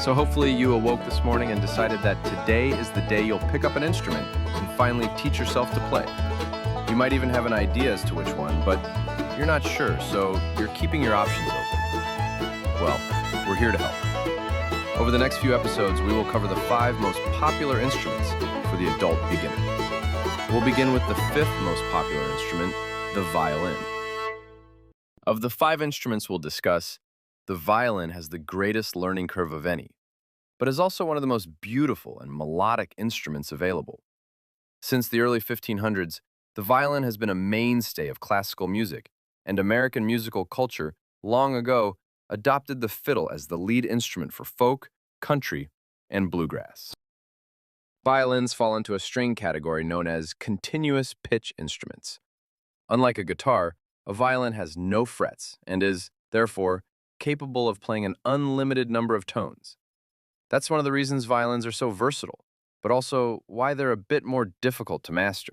So hopefully you awoke this morning and decided that today is the day you'll pick up an instrument and finally teach yourself to play. You might even have an idea as to which one, but you're not sure, so you're keeping your options open. Well, we're here to help. Over the next few episodes, we will cover the 5 most popular instruments for the adult beginner. We'll begin with the 5th most popular instrument, the violin. Of the 5 instruments we'll discuss, the violin has the greatest learning curve of any, but is also one of the most beautiful and melodic instruments available. Since the early 1500s, the violin has been a mainstay of classical music, and American musical culture long ago adopted the fiddle as the lead instrument for folk, country, and bluegrass. Violins fall into a string category known as continuous pitch instruments. Unlike a guitar, a violin has no frets and is, therefore, capable of playing an unlimited number of tones. That's one of the reasons violins are so versatile, but also why they're a bit more difficult to master.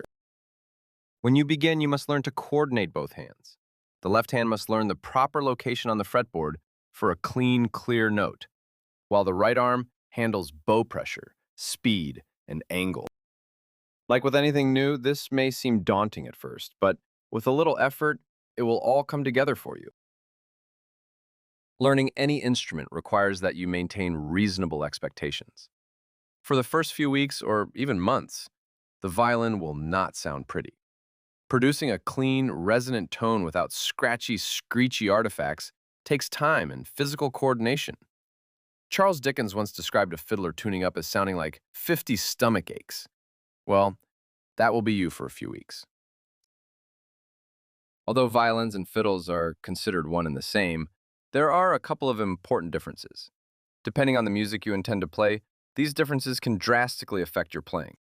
When you begin, you must learn to coordinate both hands. The left hand must learn the proper location on the fretboard for a clean, clear note, while the right arm handles bow pressure, speed, and angle. Like with anything new, this may seem daunting at first, but with a little effort, it will all come together for you. Learning any instrument requires that you maintain reasonable expectations. For the first few weeks or even months, the violin will not sound pretty. Producing a clean, resonant tone without scratchy, screechy artifacts takes time and physical coordination. Charles Dickens once described a fiddler tuning up as sounding like 50 stomach aches. Well, that will be you for a few weeks. Although violins and fiddles are considered one and the same, there are a couple of important differences. Depending on the music you intend to play, these differences can drastically affect your playing.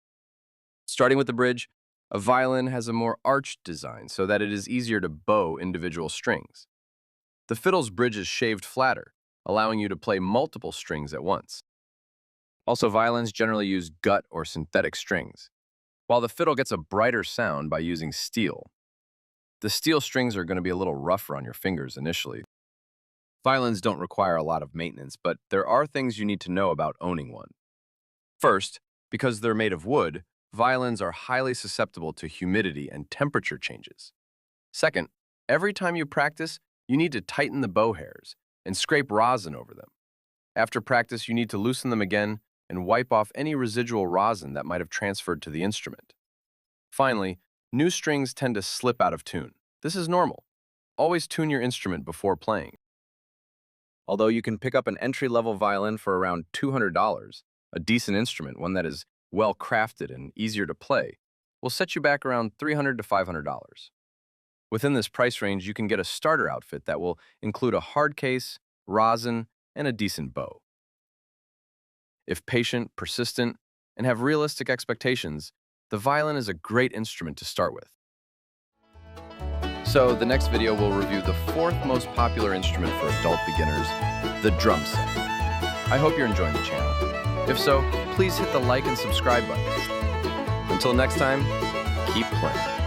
Starting with the bridge, a violin has a more arched design so that it is easier to bow individual strings. The fiddle's bridge is shaved flatter, allowing you to play multiple strings at once. Also, violins generally use gut or synthetic strings, while the fiddle gets a brighter sound by using steel. The steel strings are going to be a little rougher on your fingers initially. Violins don't require a lot of maintenance, but there are things you need to know about owning one. First, because they're made of wood, violins are highly susceptible to humidity and temperature changes. Second, every time you practice, you need to tighten the bow hairs and scrape rosin over them. After practice, you need to loosen them again and wipe off any residual rosin that might have transferred to the instrument. Finally, new strings tend to slip out of tune. This is normal. Always tune your instrument before playing. Although you can pick up an entry-level violin for around $200, a decent instrument, one that is well crafted and easier to play, will set you back around $300 to $500. Within this price range, you can get a starter outfit that will include a hard case, rosin, and a decent bow. If patient, persistent, and have realistic expectations, the violin is a great instrument to start with. So, the next video will review the 4th most popular instrument for adult beginners, the drum set. I hope you're enjoying the channel. If so, please hit the like and subscribe buttons. Until next time, keep playing.